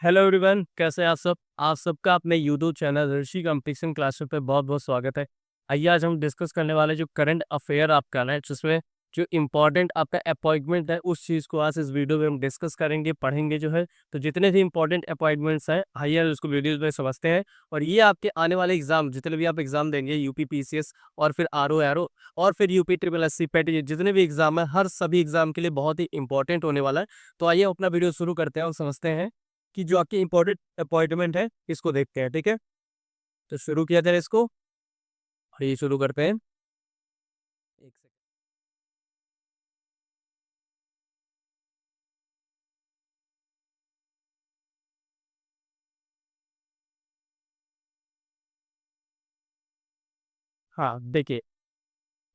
Hello everyone, कैसे हैं आप सबका अपने यूट्यूब चैनल ऋषि कंपटीशन क्लासेस पे बहुत बहुत स्वागत है। आइए आज हम डिस्कस करने वाले जो करंट अफेयर आपका है, जिसमें जो इम्पोर्टेंट आपका अपॉइंटमेंट है उस चीज़ को आज इस वीडियो में हम डिस्कस करेंगे, पढ़ेंगे जो है। तो जितने भी इंपॉर्टेंट अपॉइंटमेंट्स हैं, आइए उसको वीडियो में समझते हैं। और ये आपके आने वाले एग्जाम, जितने भी आप एग्जाम देंगे, यूपी पीसीएस और फिर आरओ एरो और फिर यूपी ट्रिपल एससी पेट, ये जितने भी एग्जाम है, हर सभी एग्जाम के लिए बहुत ही इंपॉर्टेंट होने वाला है। तो आइए अपना वीडियो शुरू करते हैं और समझते हैं कि जो आपकी इम्पोर्टेंट अपॉइंटमेंट है इसको देखते हैं। ठीक है, तो शुरू किया जाए इसको। ये शुरू करते हैं। एक सेकंड। हाँ, देखिए,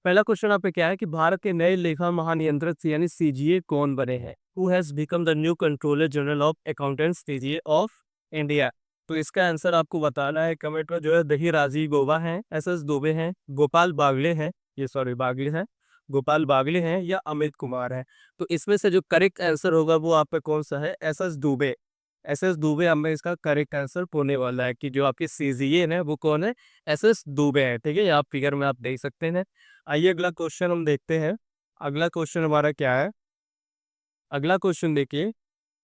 पहला क्वेश्चन आप पे क्या है कि भारत के नए लेखा महानियंत्रक यानी सीजीए कौन बने हैं? Who has become the new controller general of accountants CGA of India? तो इसका आंसर आपको बताना है कमेंट में। जो है दही राजीव गोवा हैं, एस एस दुबे हैं, गोपाल बागले हैं, ये सॉरी बागले हैं, गोपाल बागले हैं या अमित कुमार है। तो इसमें से जो करेक्ट आंसर होगा वो आप पे कौन सा है? S S Dubey. S S Dubey हमें इसका करेक्ट आंसर होने वाला है कि जो आपकी सीजीए है वो कौन है? एस एस दुबे है। ठीक है, ये आप फिगर में आप देख सकते हैं। आइए अगला क्वेश्चन हम देखते हैं। अगला क्वेश्चन हमारा क्या है? अगला क्वेश्चन देखिए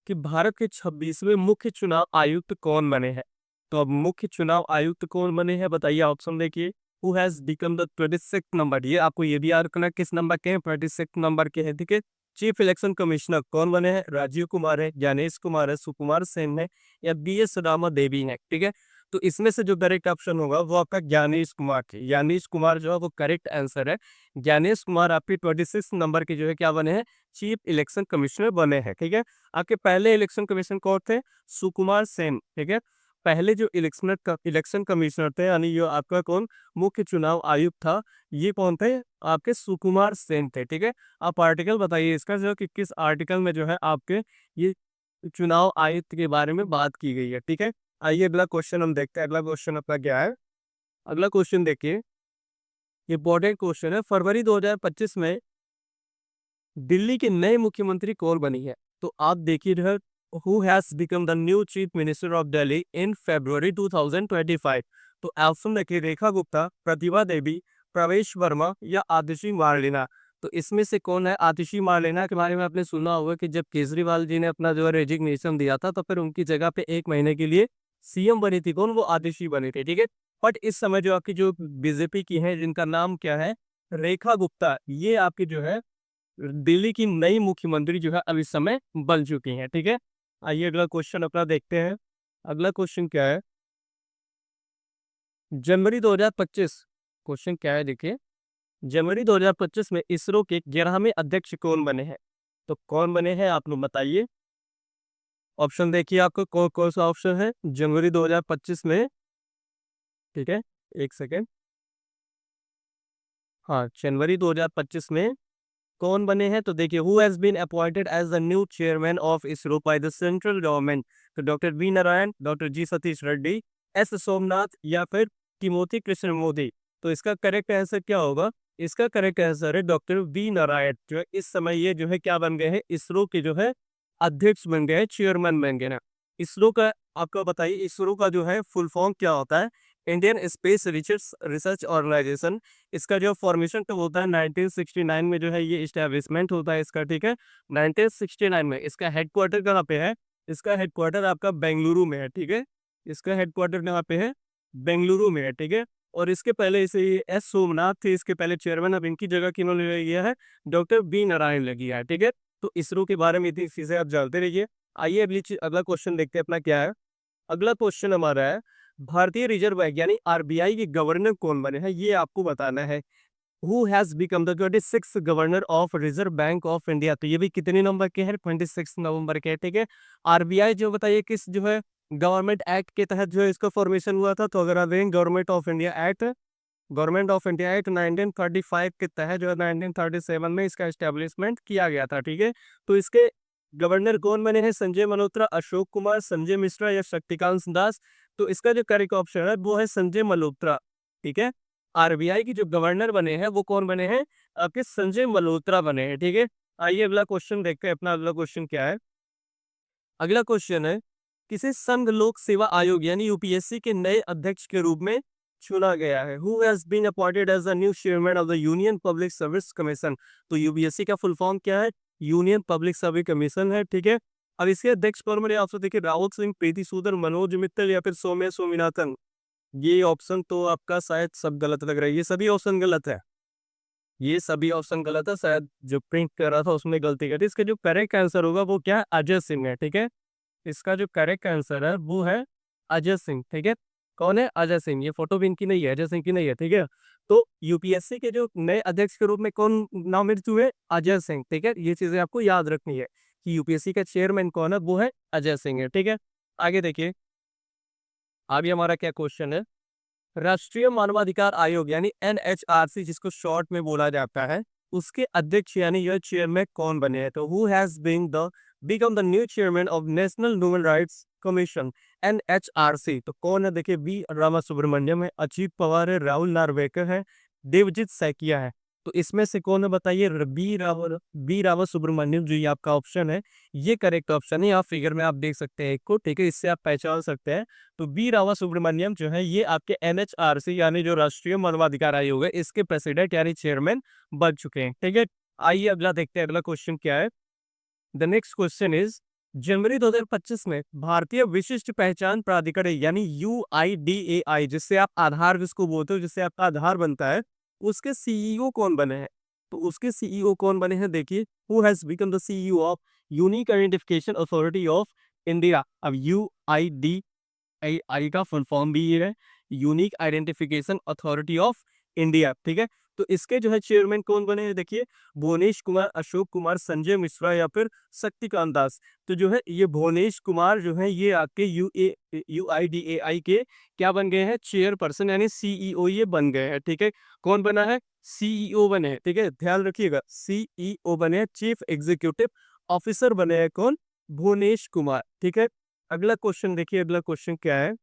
कि भारत के 26वें मुख्य चुनाव आयुक्त कौन बने हैं? तो अब मुख्य चुनाव आयुक्त कौन बने हैं बताइए। ऑप्शन देखिए। Who has become the 26 number, ये आपको ये भी याद रखना किस नंबर के हैं? 26 नंबर के हैं। ठीक है। चीफ इलेक्शन कमिश्नर कौन बने हैं? राजीव कुमार है, ज्ञानेश कुमार है, सुकुमार सेन है या बी एस रामा देवी है। ठीक है, तो इसमें से जो करेक्ट ऑप्शन होगा वो आपका ज्ञानेश कुमार थे। ज्ञानेश कुमार जो है वो करेक्ट आंसर है। ज्ञानेश कुमार आपके 26 नंबर के जो है क्या बने हैं? चीफ इलेक्शन कमिश्नर बने हैं। ठीक है, आपके पहले इलेक्शन कमीशन कौन थे? सुकुमार सेन। ठीक है, पहले जो इलेक्शन कमिश्नर थे, यानी जो आपका कौन मुख्य चुनाव आयुक्त था, ये कौन थे? आपके सुकुमार सेन थे। ठीक है, आप आर्टिकल बताइए इसका जो कि किस आर्टिकल में जो है आपके ये चुनाव आयुक्त के बारे में बात की गई है। ठीक है, आइए अगला क्वेश्चन हम देखते हैं। अगला क्वेश्चन आपका क्या है? अगला क्वेश्चन देखिए, इंपॉर्टेंट क्वेश्चन है। फरवरी 2025 में दिल्ली के नए मुख्यमंत्री कौन बनी है? तो आप देखिए जो है, who has become the new chief minister of Delhi in February 2025? तो ऑप्शन देखिए, रेखा गुप्ता, प्रतिभा देवी, प्रवेश वर्मा या आतिशी मार्लेना। तो इसमें से कौन है? आतिशी मार्लेना के बारे में आपने सुना होगा कि जब केजरीवाल जी ने अपना जो है रेजिग्नेशन दिया था, तो फिर उनकी जगह पे 1 महीने के लिए सीएम बनी थी कौन? वो आतिशी बनी थी। ठीक है, बट इस समय जो आपकी जो बीजेपी की है, जिनका नाम क्या है? रेखा गुप्ता, ये आपकी जो है दिल्ली की नई मुख्यमंत्री जो है अब इस समय बन चुकी हैं। ठीक है, आइए अगला क्वेश्चन अपना देखते हैं। अगला क्वेश्चन क्या है? जनवरी 2025, क्वेश्चन क्या है देखिए, जनवरी 2025 में इसरो के 11वें अध्यक्ष कौन बने हैं? तो कौन बने हैं आप लोग बताइए। ऑप्शन देखिए, आपको कौन कौन सा ऑप्शन है जनवरी 2025 में? ठीक है, एक सेकेंड। हाँ, जनवरी 2025 में कौन बने हैं? तो देखिए, who has been appointed as the new chairman of ISRO by the central government? तो डॉक्टर बी नारायण, डॉक्टर जी सतीश रेड्डी, एस सोमनाथ या फिर तिमोथी कृष्ण मोदी। तो इसका करेक्ट आंसर क्या होगा? इसका करेक्ट आंसर है डॉक्टर बी नारायण। जो है इस समय ये जो है क्या बन गए हैं? इसरो के जो है अध्यक्ष बन गए हैं, चेयरमैन बन गए ना। इसरो का आपको बताइए, इसरो का जो है फुल फॉर्म क्या होता है? Indian space research research organisation. इसका जो फॉर्मेशन कब होता है? 1969 में जो है ये इस्टेब्लिशमेंट होता है इसका। ठीक है, 1969 में। इसका हेडक्वार्टर कहाँ पे है? इसका हेडक्वार्टर आपका बेंगलुरु में है। ठीक है, इसका हेडक्वार्टर कहाँ पे है? बेंगलुरु में है। ठीक है, और इसके पहले इसे एस सोमनाथ थे इसके पहले चेयरमैन। अब इनकी जगह किन्होंने ले लिया है? डॉक्टर बी नारायण ने लिया है। ठीक है, तो इसरो के बारे में इतनी चीजें आप जानते रहिए। आइए अगला क्वेश्चन देखते हैं अपना क्या है। अगला क्वेश्चन हमारा है, भारतीय रिजर्व बैंक यानी आरबीआई के गवर्नर कौन बने हैं? ये आपको बताना है। Who has become the 26 governor of reserve bank of India? तो ये भी कितने नंबर के हैं? 26 नवंबर के। ठीक है, आरबीआई जो बताइए किस जो है गवर्नमेंट एक्ट के तहत जो है इसका फॉर्मेशन हुआ था? तो अगर आप देखें गवर्नमेंट ऑफ इंडिया एक्ट 1935 के तहत जो है 1937 में इसका एस्टेब्लिशमेंट किया गया था। ठीक है, तो इसके गवर्नर कौन बने हैं? संजय मल्होत्रा, अशोक कुमार, संजय मिश्रा या शक्तिकांत दास? तो इसका जो करेक्ट ऑप्शन है वो है संजय मल्होत्रा। ठीक है, आरबीआई की जो गवर्नर बने हैं वो कौन बने हैं? आपके संजय मल्होत्रा बने हैं। ठीक है, आइए अगला क्वेश्चन देखते हैं। अपना अगला क्वेश्चन क्या है? अगला क्वेश्चन है किसे संघ लोक सेवा आयोग यानी यूपीएससी के नए अध्यक्ष के रूप में चुना गया है? Who has been appointed as the new chairman of the union public service commission. तो यूपीएससी का फुल फॉर्म क्या है? यूनियन पब्लिक सर्विस कमीशन है, ठीक है। अब इसके अध्यक्ष पद में आपसे देखिए रावत सिंह, प्रीति सूदन, मनोज मित्तल या फिर सौम्या स्वामीनाथन। ये ऑप्शन तो आपका शायद सब गलत लग रहा है, ये सभी ऑप्शन गलत है, ये सभी ऑप्शन गलत है। शायद जो प्रिंट कर रहा था उसमें गलती कर दी। इसका जो करेक्ट आंसर होगा वो क्या है? अजय सिंह है, ठीक है। इसका जो करेक्ट आंसर है वो है अजय सिंह, ठीक है। कौन है? अजय सिंह। ये फोटो भी इनकी नहीं है, अजय सिंह की नहीं है, ठीक है। तो यूपीएससी के जो नए अध्यक्ष के रूप में कौन नामित हुए? अजय सिंह, ठीक है। ये चीजें आपको याद रखनी है कि यूपीएससी का चेयरमैन कौन है, वो है अजय सिंह है, ठीक है। आगे देखिए, आगे हमारा क्या क्वेश्चन है। राष्ट्रीय मानवाधिकार आयोग यानी एनएचआरसी जिसको शॉर्ट में बोला जाता है, उसके अध्यक्ष यानी यह चेयरमैन कौन बने हैं? तो who has been the become the new chairman of national human rights commission NHRC. तो कौन है? देखिए, बी रामा सुब्रमण्यम है, अजीत पवार है, राहुल नार्वेकर है, देवजीत सैकिया है। तो इसमें से कौन है बताइए? बी रामा सुब्रमण्यम जो ये आपका ऑप्शन है, ये करेक्ट ऑप्शन है। आप फिगर में आप देख सकते हैं एक को, ठीक है, इससे आप पहचान सकते हैं। तो बी रामा सुब्रमण्यम जो है ये आपके एनएचआरसी यानी जो राष्ट्रीय मानवाधिकार आयोग है इसके प्रेसिडेंट यानी चेयरमैन बन चुके हैं, ठीक है। आइए अगला देखते हैं, अगला क्वेश्चन क्या है। द नेक्स्ट क्वेश्चन इज, जनवरी 2025 में भारतीय विशिष्ट पहचान प्राधिकरण यानी यूआईडीएआई, जिससे आप आधार जिसको बोलते हो, जिससे आपका आधार बनता है, उसके सीईओ कौन बने हैं? तो उसके सीईओ कौन बने हैं? देखिए, who has become the CEO of unique identification authority of India. अब यूआईडी आई का फुल फॉर्म भी ये है, unique identification authority of India, ठीक है। तो इसके जो है चेयरमैन कौन बने हैं? देखिए, भुवनेश कुमार, अशोक कुमार, संजय मिश्रा या फिर शक्तिकांत दास। तो जो है ये भुवनेश कुमार जो है ये आपके यूआईडीएआई के क्या बन गए हैं? चेयरपर्सन यानी सीईओ ये बन गए हैं, ठीक है। कौन बना है? सीईओ बने हैं, ठीक है, ध्यान रखिएगा, सीईओ बने हैं, चीफ एग्जीक्यूटिव ऑफिसर बने हैं कौन? भुवनेश कुमार, ठीक है। अगला क्वेश्चन देखिए, अगला क्वेश्चन क्या है।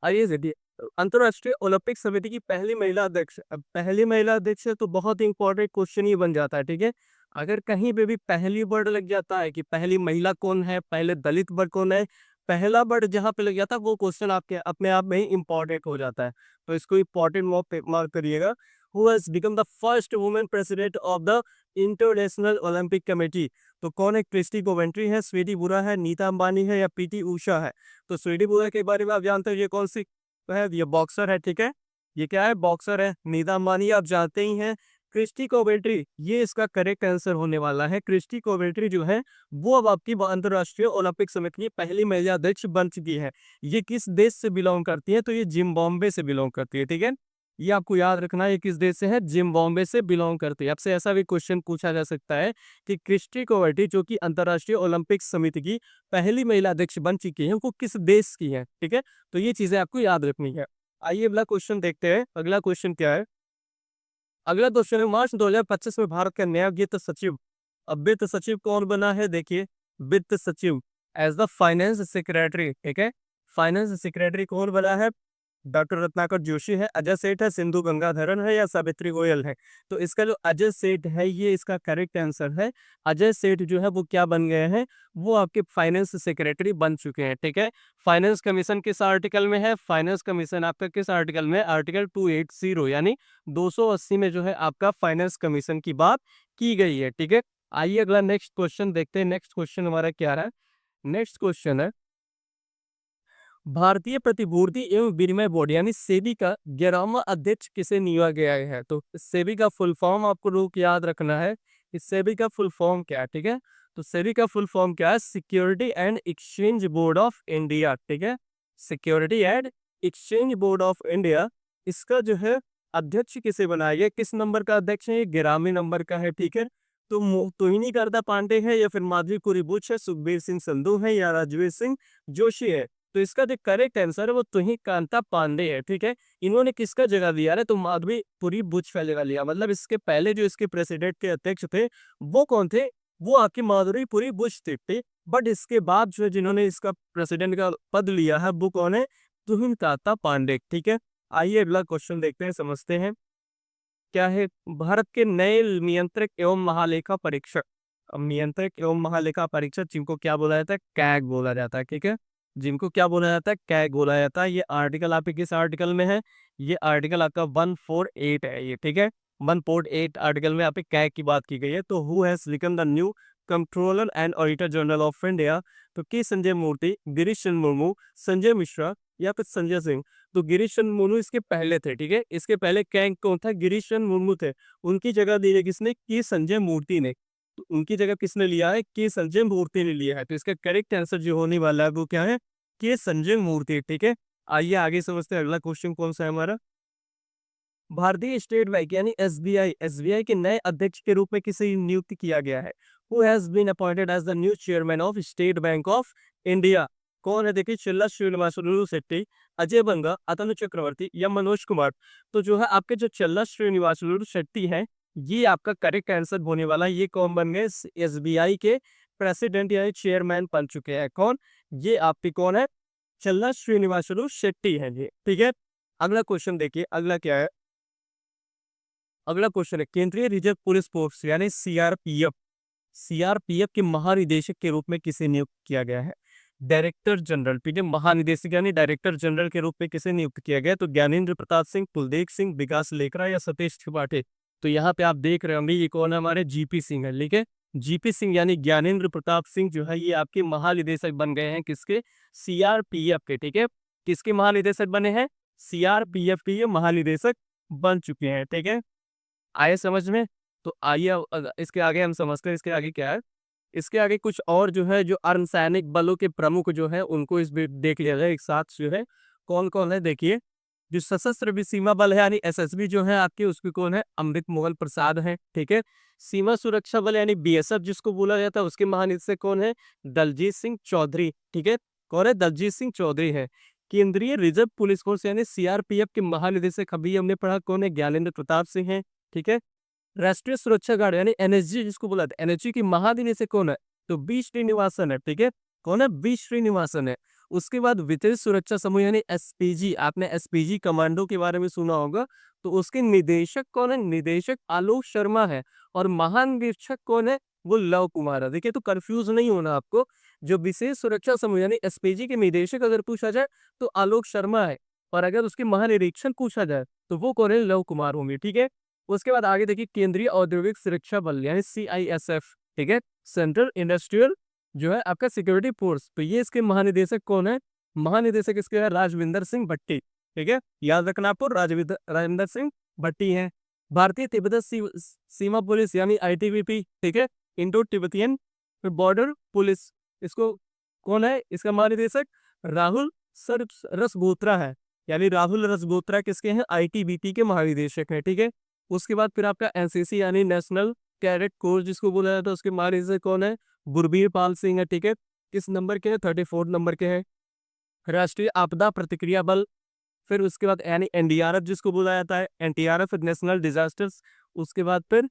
आइए देखिए, अंतर्राष्ट्रीय ओलंपिक समिति की पहली महिला अध्यक्ष। अब पहली महिला अध्यक्ष है तो बहुत ही इंपॉर्टेंट क्वेश्चन ही बन जाता है, ठीक है। अगर कहीं पे भी पहली वर्ड लग जाता है कि पहली महिला कौन है, पहले दलित वर्ग कौन है, पहला वर्ड जहां पे लग जाता है वो क्वेश्चन आपके अपने आप में ही इंपॉर्टेंट हो जाता है। तो इसको इंपॉर्टेंट मार्क करिएगा। Who has become the first women president of the international Olympic committee. तो कौन है? क्रिस्टी कोवेंट्री है, स्वीटी बुरा है, नीता अंबानी है या पीटी उषा है। तो स्वीटी बुरा के बारे में आप जानते हो, ये कौन सी है? ये बॉक्सर है, ठीक है। ये क्या है? बॉक्सर है। नीता अंबानी आप जानते ही हैं। क्रिस्टी कोवेंट्री ये इसका करेक्ट आंसर होने वाला है। क्रिस्टी कोवेंट्री जो है वो अब आपकी अंतर्राष्ट्रीय ओलंपिक समिति की पहली महिला अध्यक्ष बन चुकी है। ये किस देश से बिलोंग करती है? तो ये जिम्बाब्वे से बिलोंग करती है, ठीक है। ये आपको याद रखना है, ये किस देश से है? जिम्बाब्वे से बिलोंग करती है। आपसे ऐसा भी क्वेश्चन पूछा जा सकता है कि क्रिस्टी कोवेंट्री जो कि अंतर्राष्ट्रीय ओलंपिक समिति की पहली महिला अध्यक्ष बन चुकी है, वो किस देश की है, ठीक है। तो ये चीजें आपको याद रखनी है। आइए अगला क्वेश्चन देखते हैं। अगला क्वेश्चन क्या है? अगला क्वेश्चन है, मार्च 2025 में भारत का नया वित्त सचिव। अब वित्त सचिव कौन बना है? देखिए, वित्त सचिव एज द फाइनेंस सेक्रेटरी, ठीक है। फाइनेंस सेक्रेटरी कौन बना है? डॉक्टर रत्नाकर जोशी है, अजय सेठ है, सिंधु गंगाधरन है या सावित्री गोयल है। तो इसका जो अजय सेठ है ये इसका करेक्ट आंसर है। अजय सेठ जो है वो क्या बन गए हैं? वो आपके फाइनेंस सेक्रेटरी बन चुके हैं, ठीक है। फाइनेंस कमीशन किस आर्टिकल में है? फाइनेंस कमीशन आपका किस आर्टिकल में? आर्टिकल 280 यानी 280 में जो है आपका फाइनेंस कमीशन की बात की गई है, ठीक है। आइए अगला नेक्स्ट क्वेश्चन देखते हैं। नेक्स्ट क्वेश्चन हमारा क्या रहा है? नेक्स्ट क्वेश्चन है, भारतीय प्रतिभूति एवं विनिमय बोर्ड यानी सेबी का 11वां अध्यक्ष किसे नियुआ गया है? तो सेबी का फुल फॉर्म आपको लोग याद रखना है कि सेबी का फुल फॉर्म क्या है, ठीक है। तो सेबी का फुल फॉर्म क्या है? Security and exchange board of India, ठीक है। Security and exchange board of India, इसका जो है अध्यक्ष किसे बनाया गया? किस नंबर का अध्यक्ष है? ये 11वें नंबर का है, ठीक है। तो तोहिनी करदा पांडे है या फिर माधवी कुरी बुच है, सुखबीर सिंह संधू है या राजवीर सिंह जोशी है। तो इसका जो करेक्ट आंसर है वो तुही कांता पांडे है, ठीक है। इन्होंने किसका जगह लिया है? तो माधवीपुरी बुच का जगह लिया। मतलब इसके पहले जो इसके प्रेसिडेंट के अध्यक्ष थे वो कौन थे? वो आपके माधुरीपुरी बुच थे। बट इसके बाद जो है जिन्होंने इसका प्रेसिडेंट का पद लिया है वो कौन है? तुहिन कांता पांडे, ठीक है। आइए अगला क्वेश्चन देखते हैं, समझते हैं क्या है। भारत के नए नियंत्रक एवं महालेखा परीक्षक। नियंत्रक एवं महालेखा परीक्षक, जिनको क्या बोला जाता है, कैग बोला जाता है, ठीक है। जिनको क्या बोला जाता है, कैग बोला जाता है। ये आर्टिकल आपके किस आर्टिकल में है, ये आर्टिकल आपका 148 है ये, ठीक है। 148 आर्टिकल में यहाँ पे कैग की बात की गई है। तो who has become the new controller and auditor general of India, तो के संजय मूर्ति, गिरीश चंद्र मुर्मू, संजय मिश्रा या फिर संजय सिंह। तो गिरीश चंद्र मुर्मू इसके पहले थे, ठीक है। इसके पहले कैग कौन था, गिरीश चंद्र मुर्मू थे। उनकी जगह दी है किसने, के संजय मूर्ति ने। तो उनकी जगह किसने लिया है, के संजय मूर्ति ने लिया है। तो इसका करेक्ट आंसर जो होने वाला है वो क्या है, के संजय मूर्ति, ठीक है। आइए आगे समझते हैं, अगला क्वेश्चन कौन सा है हमारा। भारतीय स्टेट बैंक यानी एसबीआई के नए अध्यक्ष के रूप में किसे नियुक्त किया गया है। Who has been appointed as the new chairman of state bank of India. कौन है, देखिए, चिल्ला श्रीनिवासुलु शेट्टी, अजय बंगा, अतनु चक्रवर्ती या मनोज कुमार। तो जो है आपके जो चिल्ला श्रीनिवासुलु शेट्टी है, ये आपका करेक्ट आंसर होने वाला है। ये कौन बन गए, एसबीआई के प्रेसिडेंट यानी चेयरमैन बन चुके हैं। कौन, ये आपकी कौन है, चिल्ला श्रीनिवासुलु शेट्टी है जी, ठीक है। अगला क्वेश्चन देखिए, अगला क्या है। अगला क्वेश्चन है, केंद्रीय रिजर्व पुलिस फोर्स यानी सीआरपीएफ, सीआरपीएफ के महानिदेशक के रूप में किसे नियुक्त किया गया है। डायरेक्टर जनरल, ठीक है। महानिदेशक यानी डायरेक्टर जनरल के रूप में किसे नियुक्त किया गया, तो ज्ञानेंद्र प्रताप सिंह, कुलदीप सिंह, विकास लेकरा या सतीश त्रिपाठी। तो यहाँ पे आप देख रहे होंगे ये कौन है, हमारे जीपी सिंह है, ठीक है। जीपी सिंह यानी ज्ञानेंद्र प्रताप सिंह जो है ये आपके महानिदेशक बन गए हैं, किसके, सीआरपीएफ के, ठीक है। किसके महानिदेशक बने हैं, सीआरपीएफ के ये महानिदेशक बन चुके हैं, ठीक है। आए समझ में। तो आइए इसके आगे हम समझते हैं इसके आगे क्या है। इसके आगे कुछ और जो है, जो अर्धसैनिक बलों के प्रमुख जो है उनको इस देख लिया जाए एक साथ, जो है कौन कौन है। देखिए, जो सशस्त्र भी सीमा बल है यानी एसएसबी जो है आपके, उसके कौन है, अमृत मोहन प्रसाद है, ठीक है। सीमा सुरक्षा बल यानी बीएसएफ जिसको बोला जाता है, उसके महानिदेशक कौन है, दलजीत सिंह चौधरी, ठीक है। कौन है, दलजीत सिंह चौधरी है। केंद्रीय रिजर्व पुलिस फोर्स यानी सीआरपीएफ के महानिदेशक अभी हमने पढ़ा कौन है, ज्ञानेंद्र प्रताप सिंह है, ठीक है। राष्ट्रीय सुरक्षा गार्ड यानी एनएसजी जिसको बोला था, एनएसजी की महानिदेशक कौन है, तो बी श्रीनिवासन है, ठीक है। कौन है, बी श्रीनिवासन है। उसके बाद विशेष सुरक्षा समूह यानी एसपीजी, आपने एसपीजी कमांडो के बारे में सुना होगा। तो उसके निदेशक कौन है, निदेशक आलोक शर्मा है। और महानिरीक्षक कौन है, वो लव कुमार है। देखिए, तो कंफ्यूज नहीं होना आपको। जो विशेष सुरक्षा समूह यानी एसपीजी के निदेशक अगर पूछा जाए तो आलोक शर्मा है, और अगर उसके महानिरीक्षक पूछा जाए तो वो कौन है, लव कुमार होंगे, ठीक है। उसके बाद आगे देखिए, केंद्रीय औद्योगिक सुरक्षा बल यानी सीआईएसएफ, ठीक है। सेंट्रल इंडस्ट्रियल जो है आपका सिक्योरिटी फोर्स, तो ये इसके महानिदेशक कौन है, महानिदेशक इसके है राजविंदर सिंह भट्टी, ठीक है। याद रखना आपको, राजविंदर सिंह भट्टी है। भारतीय तिब्बत सीमा पुलिस यानी आईटीबीपी, ठीक है। इंडो तिब्बतियन बॉर्डर पुलिस, इसको कौन है, इसका महानिदेशक राहुल रसबोत्रा है। यानी राहुल रसबोत्रा किसके हैं, आईटीबीपी के महानिदेशक हैं, ठीक है। उसके बाद फिर आपका एनसीसी यानी नेशनल कैडेट कोर जिसको बोला जाता है, उसके महानिदेशक कौन है, गुरबीर पाल सिंह है, ठीक है। किस नंबर के हैं, 34 नंबर के हैं। राष्ट्रीय आपदा प्रतिक्रिया बल, फिर उसके बाद यानी एनडीआरएफ जिसको बोला जाता है, एनडीआरएफ नेशनल डिजास्टर्स। उसके बाद फिर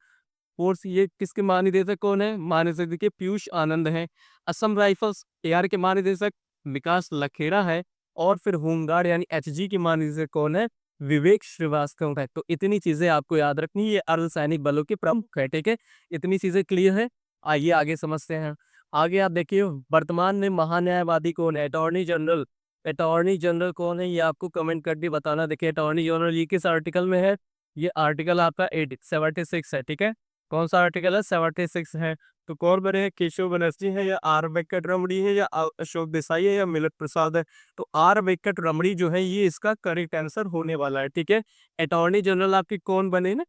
फोर्स, ये किसके महानिदेशक कौन है, महानिदेशक देखिए पीयूष आनंद है। असम राइफल्स एआर के महानिदेशक विकास लखेड़ा है। और फिर होमगार्ड यानी एचजी के महानिदेशक कौन है, विवेक श्रीवास्तव है। तो इतनी चीजें आपको याद रखनी, ये अर्धसैनिक बलों के प्रमुख है, ठीक है। इतनी चीजें क्लियर है। आइए आगे समझते हैं। आगे आप देखिए, वर्तमान में महान्यायवादी कौन है, अटॉर्नी जनरल। अटॉर्नी जनरल कौन है, ये आपको कमेंट करके बताना। देखिए, अटॉर्नी जनरल ये किस आर्टिकल में है, ये आर्टिकल आपका 76 है, ठीक है। कौन सा आर्टिकल है, 76 है। तो कौन बने हैं, केशव बनर्जी है या आर वेंकट रमणी है या अशोक देसाई है या मिलिंद प्रसाद है। तो आर वेंकट रमणी जो है ये इसका करेक्ट आंसर होने वाला है, ठीक है। अटॉर्नी जनरल आपके कौन बने ना,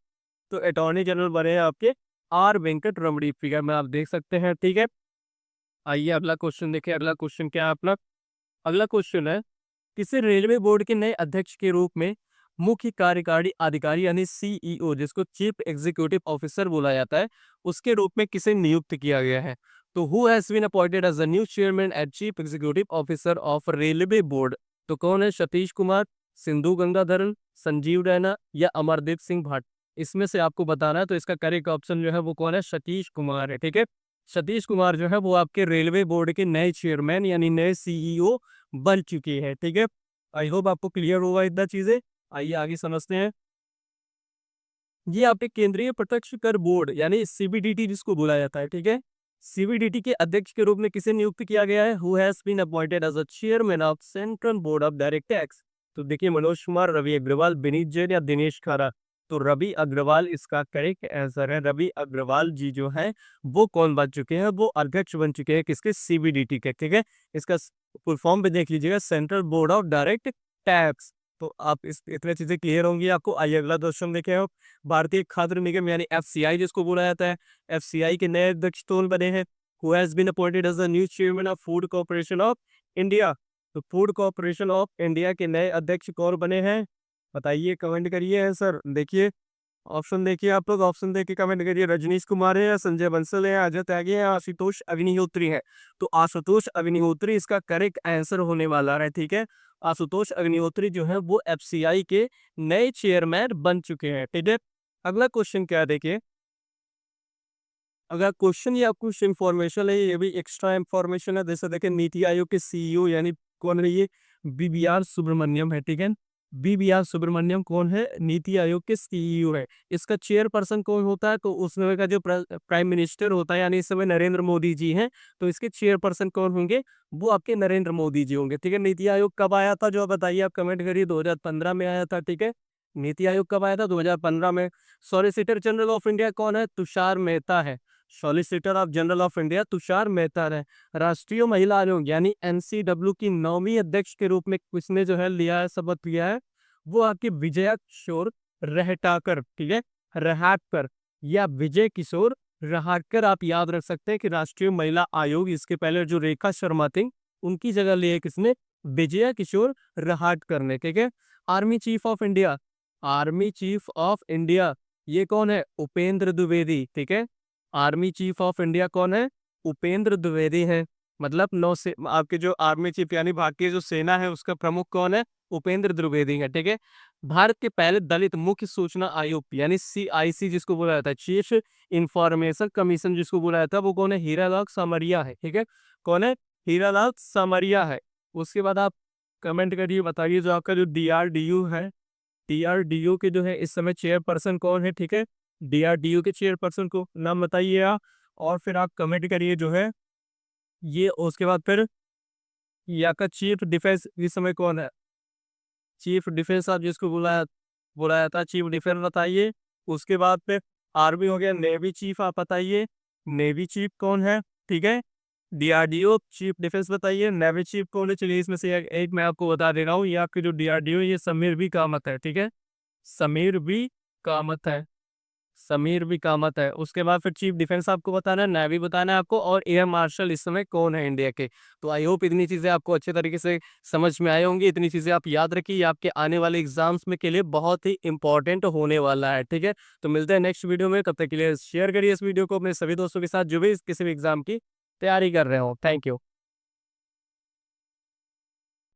तो अटॉर्नी जनरल बने हैं आपके आर वेंकट रमणी, फिगर में आप देख सकते हैं, ठीक है। आइए अगला क्वेश्चन देखिए, अगला क्वेश्चन क्या है अपना। अगला क्वेश्चन है, किसी रेलवे बोर्ड के नए अध्यक्ष के रूप में मुख्य कार्यकारी अधिकारी यानी सीईओ जिसको चीफ एग्जीक्यूटिव ऑफिसर बोला जाता है, उसके रूप में किसे नियुक्त किया गया है। तो who has been appointed as the new chairman and chief executive officer of railway board. तो कौन है, सतीश कुमार, सिंधु गंगाधरन, संजीव रैना या अमरदीप सिंह भट्ट। इसमें से आपको बताना है, तो इसका करेक्ट ऑप्शन जो है वो कौन है, सतीश कुमार है, ठीक है। सतीश कुमार जो है वो आपके रेलवे बोर्ड के नए चेयरमैन यानी नए सीईओ बन चुके हैं, ठीक है। आई होप आपको क्लियर होगा इतना चीजें। आइए आगे समझते हैं। ये आपके केंद्रीय प्रत्यक्ष कर बोर्ड यानी सीबीडीटी जिसको बोला जाता है, ठीक है। सीबीडीटी के अध्यक्ष के रूप में किसे नियुक्त किया गया है? Who has been appointed as a chairman of central board of direct tax? तो देखिए, मनोज कुमार, रवि अग्रवाल, विनीत जैन या दिनेश खारा। तो रवि अग्रवाल इसका करेक्ट आंसर है। रवि अग्रवाल जी जो है वो कौन बन चुके हैं? वो अध्यक्ष बन चुके हैं किसके? सीबीडीटी के। ठीक है, इसका फुल फॉर्म भी देख लीजिएगा, central board of direct tax. तो आप इस इतने चीजें क्लियर होंगी आपको। आइए अगला क्वेश्चन देखें आप। भारतीय खाद्य निगम यानी एफसीआई जिसको बोला जाता है, एफसीआई के नए अध्यक्ष कौन बने हैं? Who has been appointed as the new chairman of Food Corporation of India? तो फूड कॉर्पोरेशन ऑफ इंडिया के नए अध्यक्ष कौन बने हैं? बताइए, कमेंट करिए आंसर। देखिए ऑप्शन, देखिए आप लोग ऑप्शन देख के कमेंट करिए। रजनीश कुमार है या संजय बंसल है, अजय त्यागी है या आशुतोष अग्निहोत्री है? तो आशुतोष अग्निहोत्री इसका करेक्ट आंसर होने वाला है। ठीक है, आशुतोष अग्निहोत्री जो है वो एफसीआई के नए चेयरमैन बन चुके हैं। ठीक है, अगला क्वेश्चन क्या है देखिए। अगर क्वेश्चन या कुछ इंफॉर्मेशन है, ये भी एक्स्ट्रा इंफॉर्मेशन है। जैसे देखिए, नीति आयोग के सीईओ यानी कौन है? ये बीबीआर सुब्रमण्यम है। ठीक है, बीबीआर सुब्रमण्यम कौन है? नीति आयोग के सीईओ है। इसका चेयरपर्सन कौन होता है? तो उस समय का जो प्राइम मिनिस्टर होता है यानी इस समय नरेंद्र मोदी जी हैं, तो इसके चेयरपर्सन कौन होंगे? वो आपके नरेंद्र मोदी जी होंगे। ठीक है, नीति आयोग कब आया था जो बताइए, आप कमेंट करिए। 2015 में आया था। ठीक है, नीति आयोग कब आया था? 2015 में। सॉलिसिटर जनरल ऑफ इंडिया कौन है? तुषार मेहता है। Solicitor of general of India Tushar Mehta है। राष्ट्रीय महिला आयोग यानी एनसीडब्ल्यू की 9वीं अध्यक्ष के रूप में किसने जो है लिया है, शपथ लिया है? वो आपकी विजया किशोर रहटाकर। ठीक है, रहाटकर या विजय किशोर रहाटकर आप याद रख सकते हैं कि राष्ट्रीय महिला आयोग, इसके पहले जो रेखा शर्मा थी उनकी जगह ली है किसने? विजया किशोर रहाटकर ने। ठीक है, army chief of India, army chief of India ये कौन है? उपेंद्र द्विवेदी। ठीक है, आर्मी चीफ ऑफ इंडिया कौन है? उपेंद्र द्विवेदी है। मतलब नौ से आपके जो आर्मी चीफ यानी भारतीय जो सेना है उसका प्रमुख कौन है? उपेंद्र द्विवेदी है। ठीक है, भारत के पहले दलित मुख्य सूचना आयुक्त यानी सीआईसी जिसको बोला जाता है, चीफ इंफॉर्मेशन कमीशन जिसको बोला जाता है, वो कौन है? हीरालाल सामरिया है। ठीक है, कौन है? हीरालाल सामरिया है। उसके बाद आप कमेंट करिए, बताइए जो आपका जो डीआरडीओ है, डीआरडीओ के जो है इस समय चेयरपर्सन कौन है? ठीक है, डीआरडीओ के चेयरपर्सन को नाम बताइए आप, और फिर आप कमेंट करिए जो है ये। उसके बाद फिर यहाँ का चीफ डिफेंस इस समय कौन है? चीफ डिफेंस आप जिसको बोला जाता है, चीफ डिफेंस बताइए। उसके बाद फिर आर्मी हो गया, नेवी चीफ आप बताइए, नेवी चीफ कौन है? ठीक है, डीआरडीओ चीफ डिफेंस बताइए, नेवी चीफ कौन है? चलिए इसमें से एक मैं आपको बता दे रहा हूँ, ये आपके जो डीआरडीओ ये समीर भी कामत है। ठीक है, समीर भी कामत है, समीर भी कामत है। उसके बाद फिर चीफ डिफेंस आपको बताना है, नेवी बताना है आपको, और एयर मार्शल इस समय कौन है इंडिया के। तो आई होप इतनी चीजें आपको अच्छे तरीके से समझ में आई होंगी। इतनी चीजें आप याद रखिए, आपके आने वाले एग्जाम्स में के लिए बहुत ही इंपॉर्टेंट होने वाला है। ठीक है, तो मिलते हैं नेक्स्ट वीडियो में, तब तक के लिए शेयर करिए इस वीडियो को अपने सभी दोस्तों के साथ जो भी किसी भी एग्जाम की तैयारी कर रहे हो। Thank you.